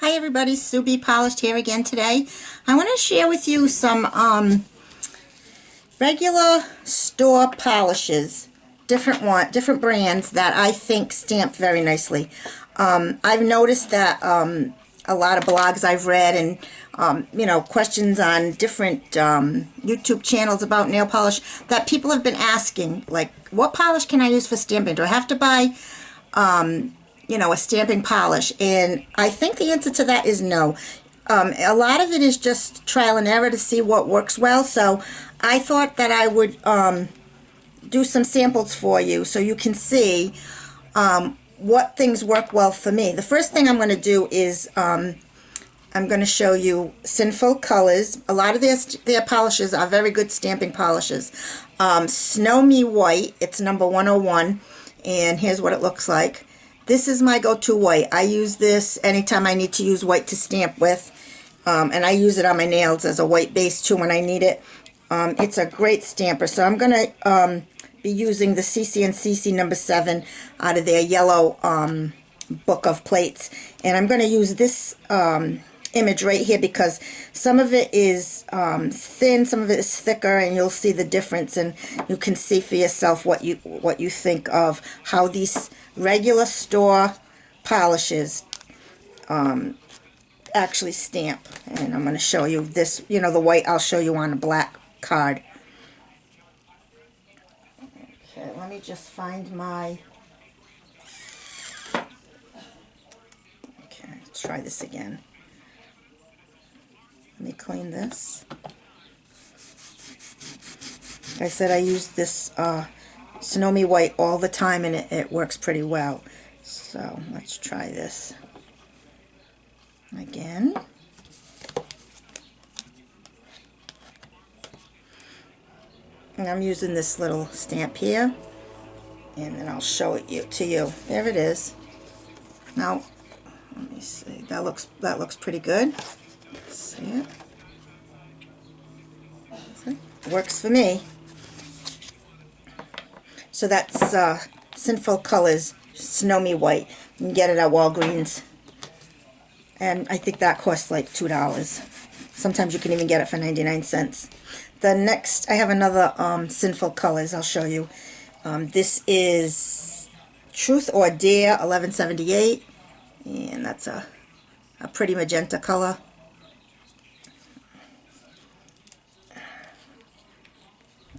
Hi everybody, Suzie Polished here again today. I want to share with you some regular store polishes, different brands that I think stamp very nicely. I've noticed that a lot of blogs I've read and questions on different YouTube channels about nail polish that people have been asking, like, what polish can I use for stamping? Do I have to buy a stamping polish? And I think the answer to that is no. A lot of it is just trial and error to see what works well. So I thought that I would do some samples for you so you can see what things work well for me. The first thing I'm going to do is I'm going to show you Sinful Colors. A lot of their polishes are very good stamping polishes. Snow Me White, it's number 101, and here's what it looks like. This is my go-to white. I use this anytime I need to use white to stamp with, and I use it on my nails as a white base too when I need it. It's a great stamper, so I'm going to be using the CC number 7 out of their yellow book of plates, and I'm going to use this image right here because some of it is thin, some of it is thicker, and you'll see the difference, and you can see for yourself what you think of how these regular store polishes actually stamp. And I'm going to show you this, the white I'll show you on a black card. Okay, let me just find my, okay, let's try this again. Let me clean this. Like I said, I use this Snow Me White all the time, and it works pretty well. So let's try this again. And I'm using this little stamp here, and then I'll show it to you. There it is. Now, let me see. That looks pretty good. See it? See? Works for me. So that's Sinful Colors Snow Me White. You can get it at Walgreens, and I think that costs like $2. Sometimes you can even get it for 99 cents. The next, I have another Sinful Colors I'll show you. This is Truth or Dare 1178, and that's a pretty magenta color.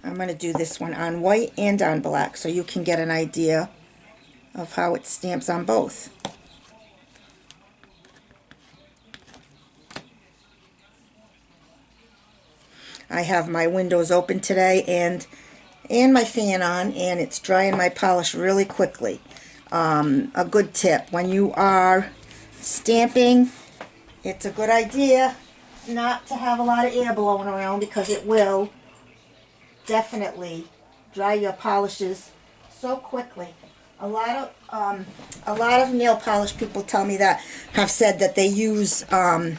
I'm going to do this one on white and on black so you can get an idea of how it stamps on both. I have my windows open today and my fan on, and it's drying my polish really quickly. A good tip, when you are stamping, it's a good idea not to have a lot of air blowing around because it will definitely dry your polishes so quickly. A lot of nail polish people tell me that have said that they use the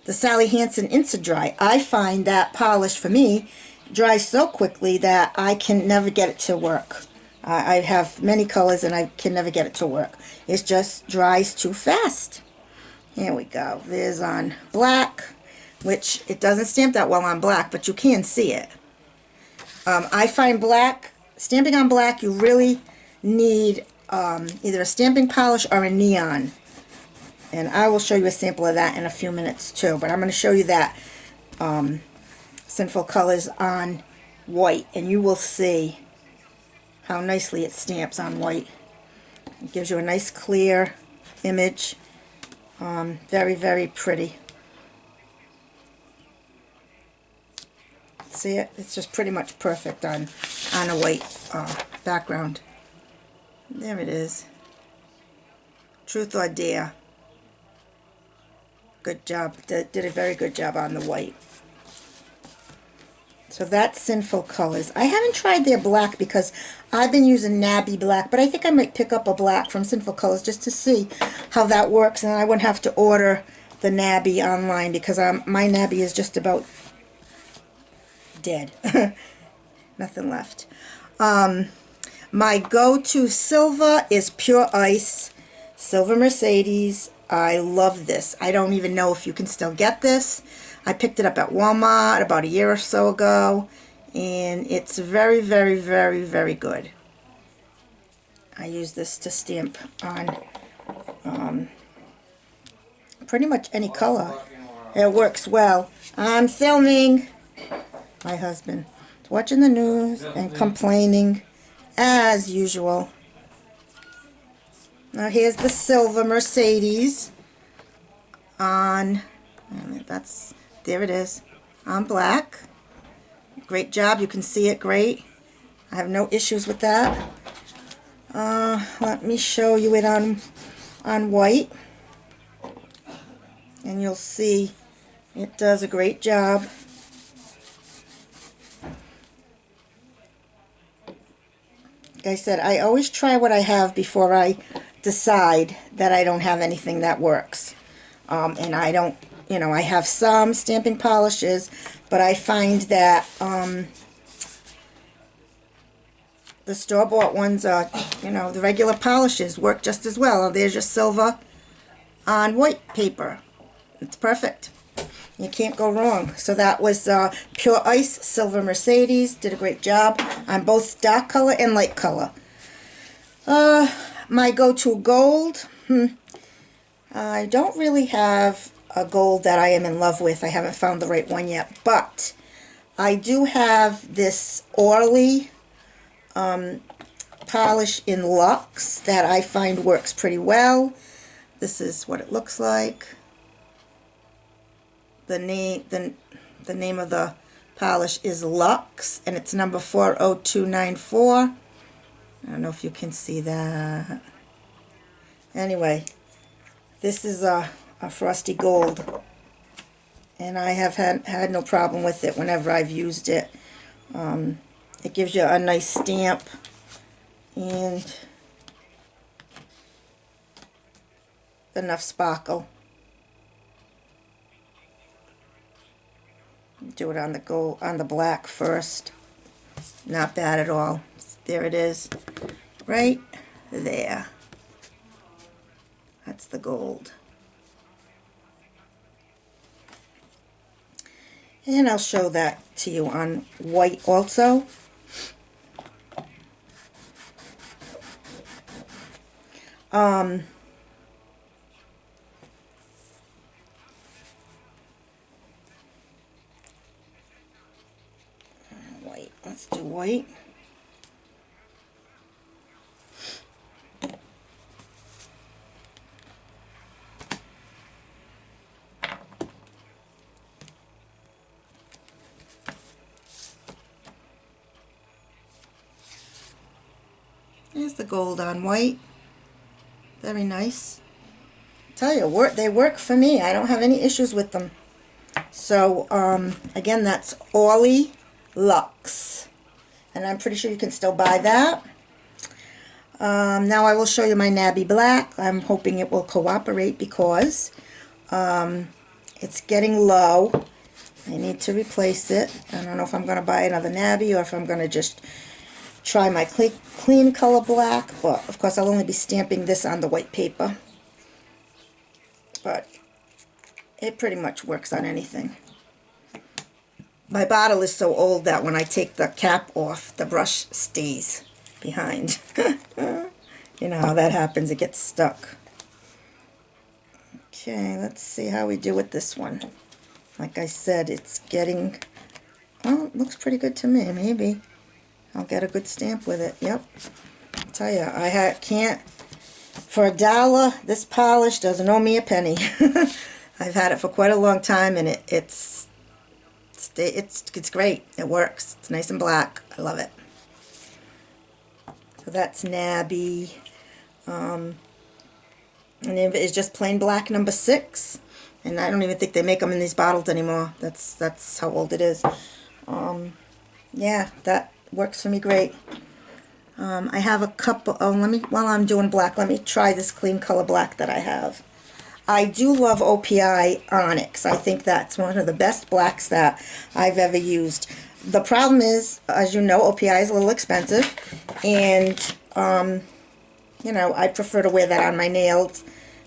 Sally Hansen Insta-Dry. I find that polish for me dries so quickly that I can never get it to work. I have many colors and I can never get it to work. It just dries too fast. Here we go. There's on black, which it doesn't stamp that well on black, but you can see it. I find stamping on black, you really need either a stamping polish or a neon. And I will show you a sample of that in a few minutes too. But I'm going to show you that Sinful Colors on white, and you will see how nicely it stamps on white. It gives you a nice clear image. Very, very pretty. See it? It's just pretty much perfect on a white background. There it is. Truth or Dare. Good job. Did a very good job on the white. So that's Sinful Colors. I haven't tried their black because I've been using Nabby black, but I think I might pick up a black from Sinful Colors just to see how that works, and I wouldn't have to order the Nabby online because my Nabby is just about dead. Nothing left. My go-to silver is Pure Ice, Silver Mercedes. I love this. I don't even know if you can still get this. I picked it up at Walmart about a year or so ago, and it's very, very, very, very good. I use this to stamp on pretty much any color. It works well. I'm filming. My husband is watching the news and complaining as usual. Now here's the silver Mercedes on, there it is, on black. Great job. You can see it great. I have no issues with that. Let me show you it on white, and you'll see it does a great job. Like I said, I always try what I have before I decide that I don't have anything that works. And I don't, you know, I have some stamping polishes, but I find that the store-bought ones are, you know, the regular polishes work just as well. There's just silver on white paper. It's perfect. You can't go wrong. So that was Pure Ice Silver Mercedes. Did a great job on both dark color and light color. My go-to gold. I don't really have a gold that I am in love with. I haven't found the right one yet. But I do have this Orly polish in Luxe that I find works pretty well. This is what it looks like. The name of the polish is Luxe, and it's number 40294. I don't know if you can see that. Anyway, this is a frosty gold, and I have had no problem with it whenever I've used it. It gives you a nice stamp and enough sparkle. Do it on the gold, on the black first. Not bad at all. There it is, right there. That's the gold. And I'll show that to you on white also. White. Let's do white. There's the gold on white. Very nice. I tell you, they work for me. I don't have any issues with them. So, again, that's Orly Luxe. And I'm pretty sure you can still buy that. Now I will show you my Nabby Black. I'm hoping it will cooperate because it's getting low. I need to replace it. I don't know if I'm going to buy another Nabby or if I'm going to just try my clean color black, but of course I'll only be stamping this on the white paper. But it pretty much works on anything. My bottle is so old that when I take the cap off, the brush stays behind. You know how that happens, it gets stuck. Okay, let's see how we do with this one. Like I said, it's getting, well, it looks pretty good to me. Maybe I'll get a good stamp with it. Yep. I'll tell you, can't, for $1, this polish doesn't owe me a penny. I've had it for quite a long time, and it's great. It works. It's nice and black. I love it. So that's Nabby. And it's just plain black number 6. And I don't even think they make them in these bottles anymore. That's how old it is. Yeah, that works for me great. I have a couple. Oh, while I'm doing black, let me try this clean color black that I have. I do love OPI Onyx. I think that's one of the best blacks that I've ever used. The problem is, as you know, OPI is a little expensive, and you know, I prefer to wear that on my nails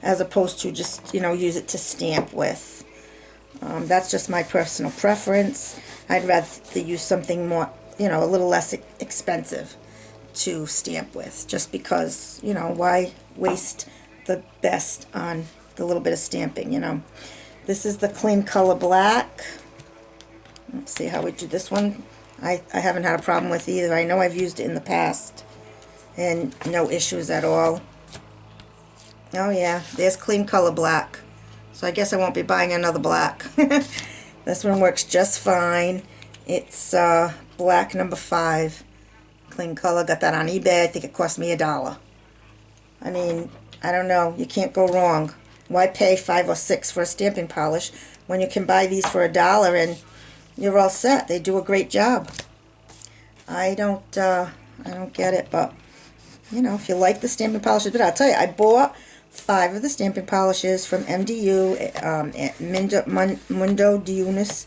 as opposed to just, you know, use it to stamp with. That's just my personal preference. I'd rather use something more, you know, a little less expensive to stamp with, just because, you know, why waste the best on the little bit of stamping, you know. This is the Clean Color Black. Let's see how we do this one. I haven't had a problem with either. I know I've used it in the past and no issues at all. Oh yeah, there's Clean Color Black. So I guess I won't be buying another black. This one works just fine. It's black number 5. Clean Color. Got that on eBay. I think it cost me $1. I mean, I don't know. You can't go wrong. Why pay $5 or $6 for a stamping polish when you can buy these for $1 and you're all set? They do a great job. I don't get it, but you know, if you like the stamping polishes, but I'll tell you, I bought 5 of the stamping polishes from MDU at Mundo de Unis,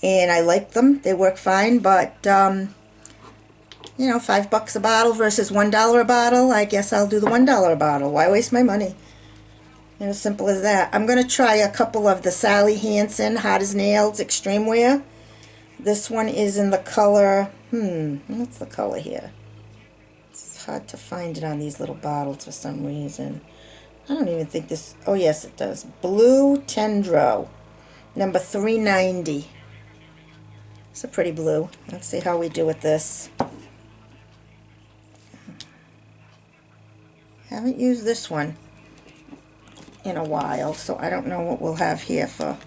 and I like them. They work fine, but you know, $5 a bottle versus $1 a bottle. I guess I'll do the $1 a bottle. Why waste my money? And as simple as that. I'm going to try a couple of the Sally Hansen Hot as Nails Extreme Wear. This one is in the color, what's the color here? It's hard to find it on these little bottles for some reason. I don't even think this, oh yes it does. Blue Tendro, number 390. It's a pretty blue. Let's see how we do with this. Haven't used this one in a while, so I don't know what we'll have here for.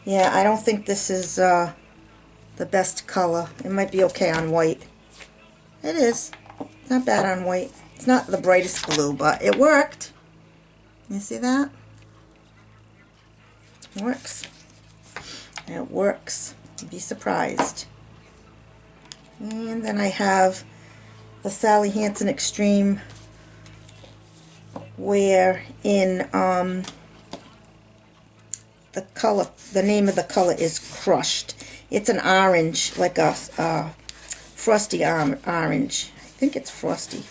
Yeah, I don't think this is the best color. It might be okay on white. It is. It's not bad on white. It's not the brightest blue, but it worked. You see that? It works. It works. You'd be surprised. And then I have the Sally Hansen Extreme Wear in the color. The name of the color is Crushed. It's an orange, like a frosty orange. I think it's frosty.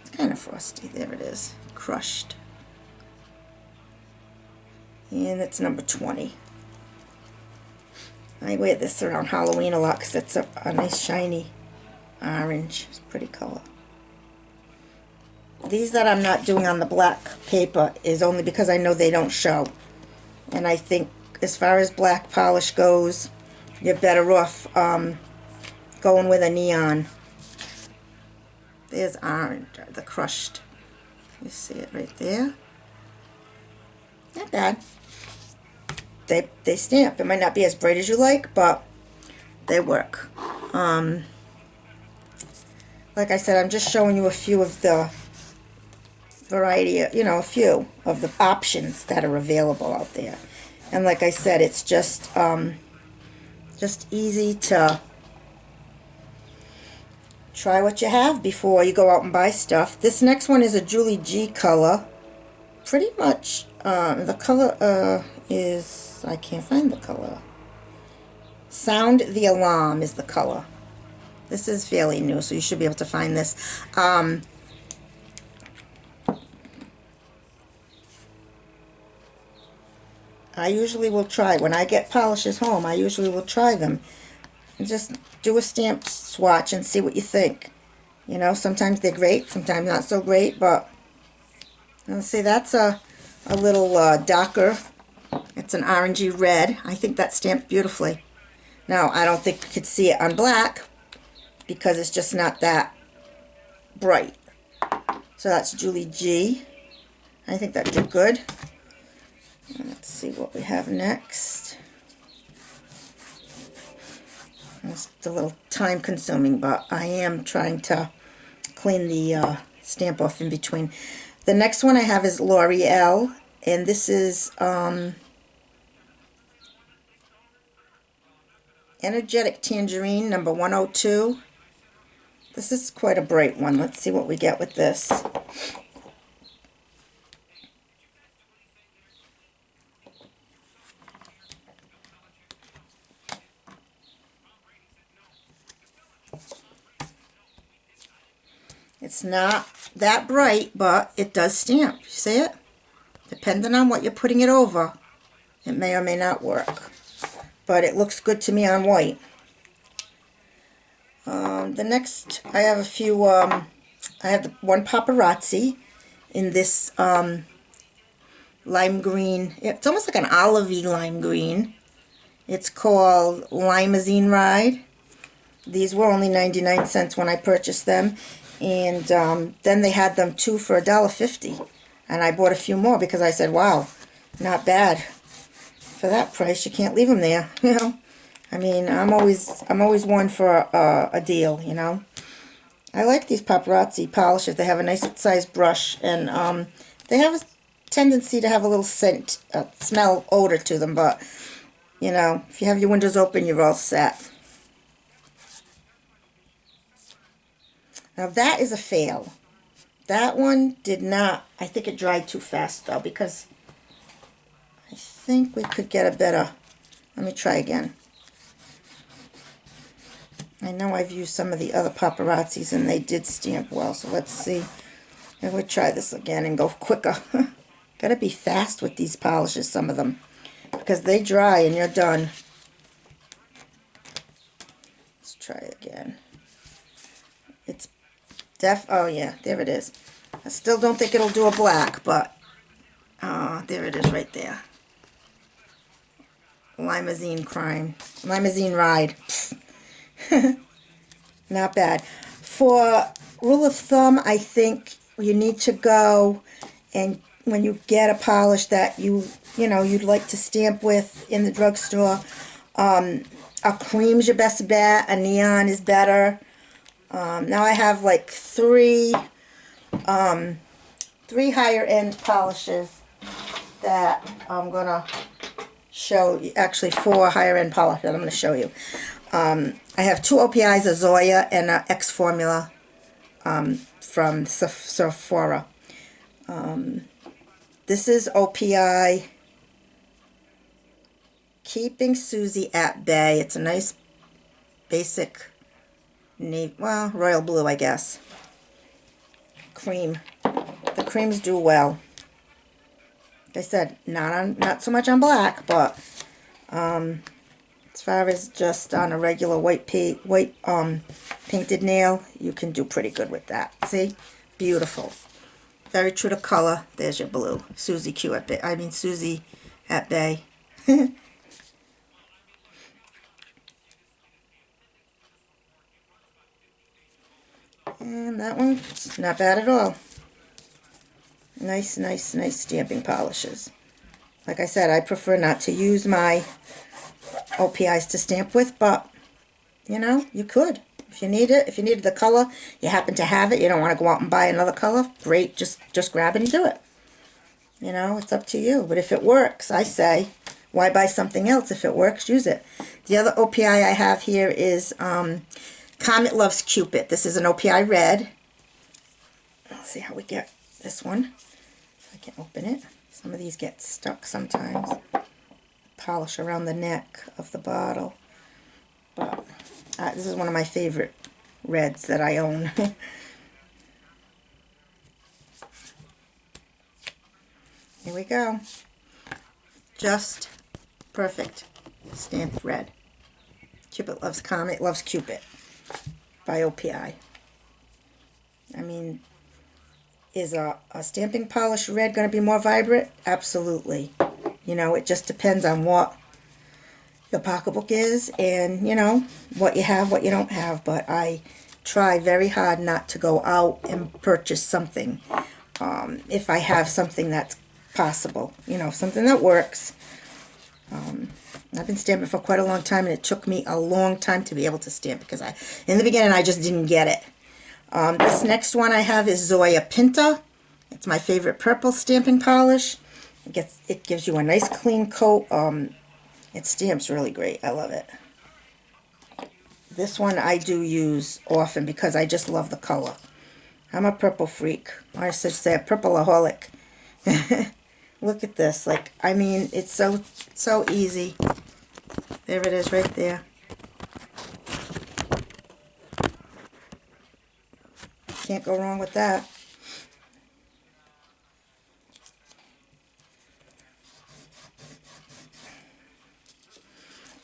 It's kind of frosty. There it is. Crushed. And it's number 20. I wear this around Halloween a lot because it's a nice shiny orange. It's a pretty color. These that I'm not doing on the black paper is only because I know they don't show. And I think as far as black polish goes, you're better off going with a neon. There's orange, the Crushed. You see it right there? Not bad. They stamp. It might not be as bright as you like, but they work. Like I said, I'm just showing you a few of the variety, you know, a few of the options that are available out there. And like I said, it's just easy to try what you have before you go out and buy stuff. This next one is a Julie G color. Pretty much, the color is, I can't find the color. Sound the Alarm is the color. This is fairly new, so you should be able to find this. I usually will try, when I get polishes home, I usually will try them. And just do a stamp swatch and see what you think. You know, sometimes they're great, sometimes not so great, but let's see, that's a little darker. It's an orangey red. I think that stamped beautifully. Now, I don't think you could see it on black because it's just not that bright. So that's Julie G. I think that did good. Let's see what we have next. It's a little time consuming, but I am trying to clean the stamp off in between. The next one I have is L'Oreal, and this is Energetic Tangerine, number 102. This is quite a bright one. Let's see what we get with this. It's not that bright, but it does stamp. You see it? Depending on what you're putting it over, it may or may not work. But it looks good to me on white. The next, I have a few, I have the one paparazzi in this lime green. It's almost like an olivey lime green. It's called Limousine Ride. These were only 99 cents when I purchased them. And then they had them two for $1.50. And I bought a few more because I said, wow, not bad. For that price, you can't leave them there, you know. I mean, I'm always one for a deal, you know. I like these paparazzi polishes. They have a nice sized brush, and they have a tendency to have a little scent, smell, odor to them. But you know, if you have your windows open, you're all set. Now that is a fail. That one did not. I think it dried too fast though, because I think we could get a better. Let me try again. I know I've used some of the other paparazzis and they did stamp well, so let's see. Maybe we'll try this again and go quicker. Gotta be fast with these polishes, some of them, because they dry and you're done. Let's try again. It's oh yeah, there it is. I still don't think it'll do a black, but there it is right there. Limousine Ride. Not bad. For rule of thumb, I think you need to go, and when you get a polish that you know you'd like to stamp with in the drugstore, a cream's your best bet. A neon is better. Now I have like three higher end polishes that I'm gonna show you. Actually, 4 higher end polishes that I'm gonna show you. I have 2 OPIs, a Zoya and a X Formula from Sephora. This is OPI Keeping Suzie at Bay. It's a nice basic navy, well, royal blue, I guess. Cream. The creams do well. Like I said, not so much on black, but as far as just on a regular white painted nail, you can do pretty good with that. See? Beautiful. Very true to color. There's your blue. Suzie Q at Bay. I mean, Suzie at Bay. And that one's not bad at all. Nice, nice, nice stamping polishes. Like I said, I prefer not to use my OPIs to stamp with, but you know, you could. If you need it, if you needed the color, you happen to have it, you don't want to go out and buy another color, great, just grab it and do it. You know, it's up to you. But if it works, I say, why buy something else? If it works, use it. The other OPI I have here is Comet Loves Cupid. This is an OPI red. Let's see how we get this one. If I can open it. Some of these get stuck sometimes. Polish around the neck of the bottle. But this is one of my favorite reds that I own. Here we go. Just perfect stamped red. Cupid Loves Comet Loves Cupid by OPI. I mean, is a stamping polish red going to be more vibrant? Absolutely. You know, it just depends on what your pocketbook is and, you know, what you have, what you don't have. But I try very hard not to go out and purchase something if I have something that's possible. You know, something that works. I've been stamping for quite a long time, and it took me a long time to be able to stamp because in the beginning, I just didn't get it. This next one I have is Zoya Pinta. It's my favorite purple stamping polish. It gives you a nice clean coat. It stamps really great. I love it. This one I do use often because I just love the color. I'm a purple freak. Or I should say a purpleaholic. Look at this. Like, I mean, it's so easy. There it is right there. Can't go wrong with that.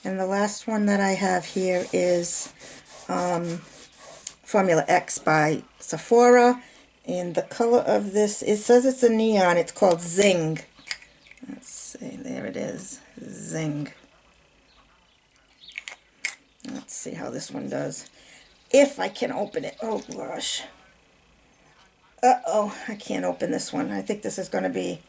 And the last one that I have here is Formula X by Sephora. And the color of this, it says it's a neon. It's called Zing. Let's see, there it is. Zing. Let's see how this one does. If I can open it. Oh gosh. Uh-oh, I can't open this one. I think this is going to be...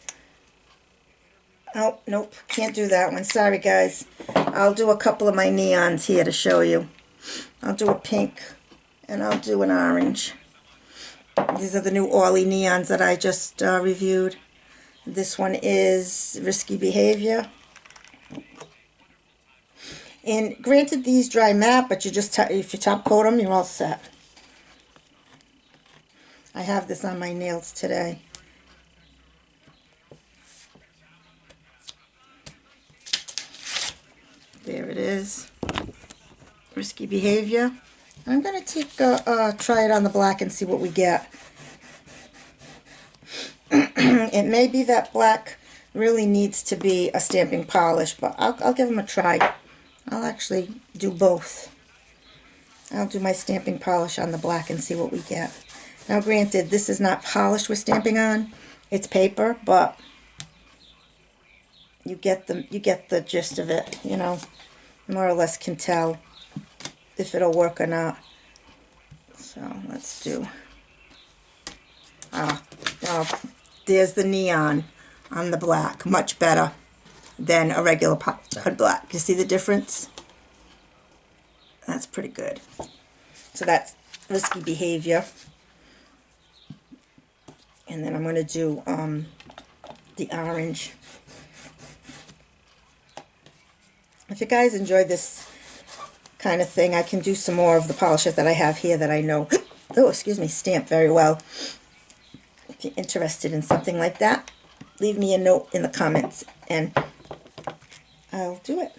Oh, nope, can't do that one. Sorry, guys. I'll do a couple of my neons here to show you. I'll do a pink, and I'll do an orange. These are the new Orly neons that I just reviewed. This one is Risky Behavior. And granted, these dry matte, but you just if you top coat them, you're all set. I have this on my nails today. There it is. Risky Behavior. I'm going to take try it on the black and see what we get. It may be that black really needs to be a stamping polish, but I'll give them a try. I'll actually do both. I'll do my stamping polish on the black and see what we get. Now granted, this is not polished with stamping on. It's paper, but you get the gist of it, you know. More or less can tell if it'll work or not. So let's do... Oh, there's the neon on the black. Much better than a regular polished black. You see the difference? That's pretty good. So that's Risky Behavior. And then I'm going to do the orange. If you guys enjoy this kind of thing, I can do some more of the polishes that I have here that I know, oh, excuse me, stamp very well. If you're interested in something like that, leave me a note in the comments and I'll do it.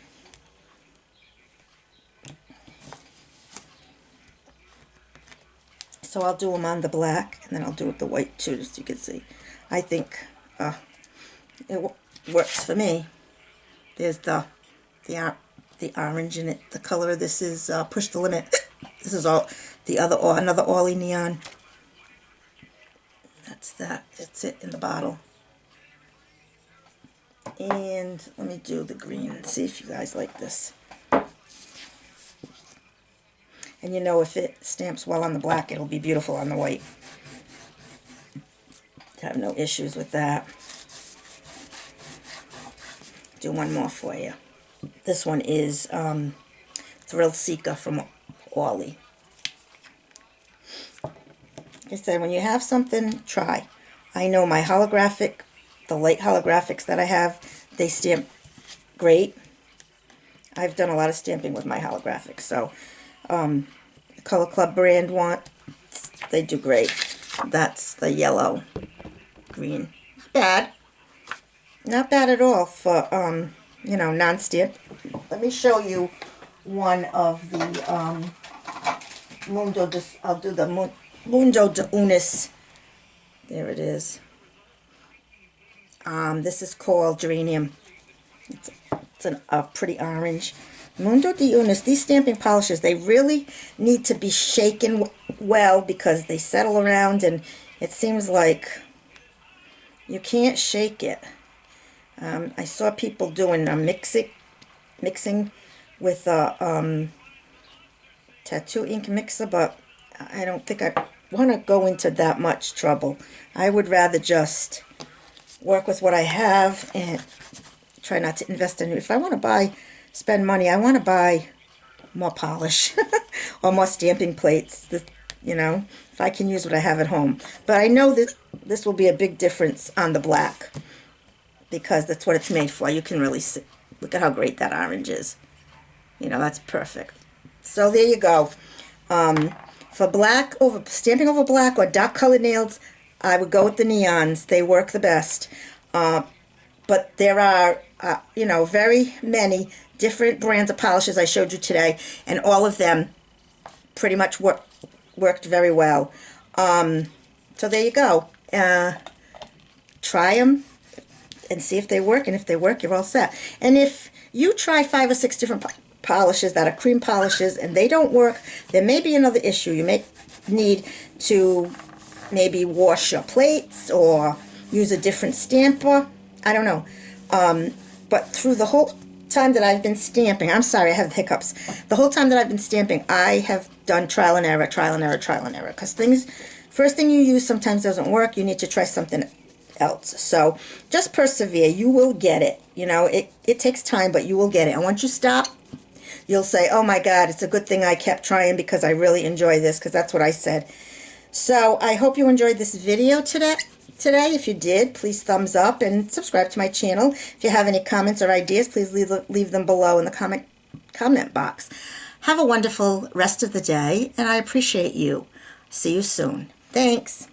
So I'll do them on the black, and then I'll do it the white too, so you can see. I think it works for me. There's the orange in it. The color of this is Push the Limit. This is all the other another Orly neon. That's that. That's it in the bottle. And let me do the green and see if you guys like this. And you know, if it stamps well on the black, it'll be beautiful on the white. I have no issues with that. Do one more for you. This one is Thrillseeker from Orly. Like I said, when you have something, try. I know my holographic, the light holographics that I have, they stamp great. I've done a lot of stamping with my holographics, so the Color Club brand one, they do great. That's the yellow green. Not bad. Not bad at all for, you know, non-stamp. Let me show you one of the I'll do the Mundo de Unis. There it is. This is called Geranium. It's a pretty orange. Mundo de Unis, these stamping polishes, they really need to be shaken well because they settle around and it seems like you can't shake it. I saw people doing mixing with a tattoo ink mixer, but I don't think I want to go into that much trouble. I would rather just work with what I have and try not to invest in it. If I want to spend money, I want to buy more polish or more stamping plates, you know, if I can use what I have at home. But I know that this will be a big difference on the black because that's what it's made for. You can really see. Look at how great that orange is. You know, that's perfect. So there you go. For black, stamping over black or dark colored nails, I would go with the neons. They work the best. But there are, you know, very many different brands of polishes I showed you today, and all of them pretty much worked very well. So there you go. Try them and see if they work, and if they work, you're all set. And if you try 5 or 6 different polishes that are cream polishes and they don't work, there may be another issue. You may need to maybe wash your plates or use a different stamper. I don't know. But through the whole time that I've been stamping, I'm sorry, I have hiccups. The whole time that I've been stamping, I have done trial and error, trial and error, trial and error. Because first thing you use sometimes doesn't work. You need to try something else. So just persevere. You will get it. You know, it takes time, but you will get it. And once you stop, you'll say, oh my God, it's a good thing I kept trying because I really enjoy this, because that's what I said. So I hope you enjoyed this video today. If you did, please thumbs up and subscribe to my channel. If you have any comments or ideas, please leave them below in the comment box. Have a wonderful rest of the day, and I appreciate you. See you soon. Thanks.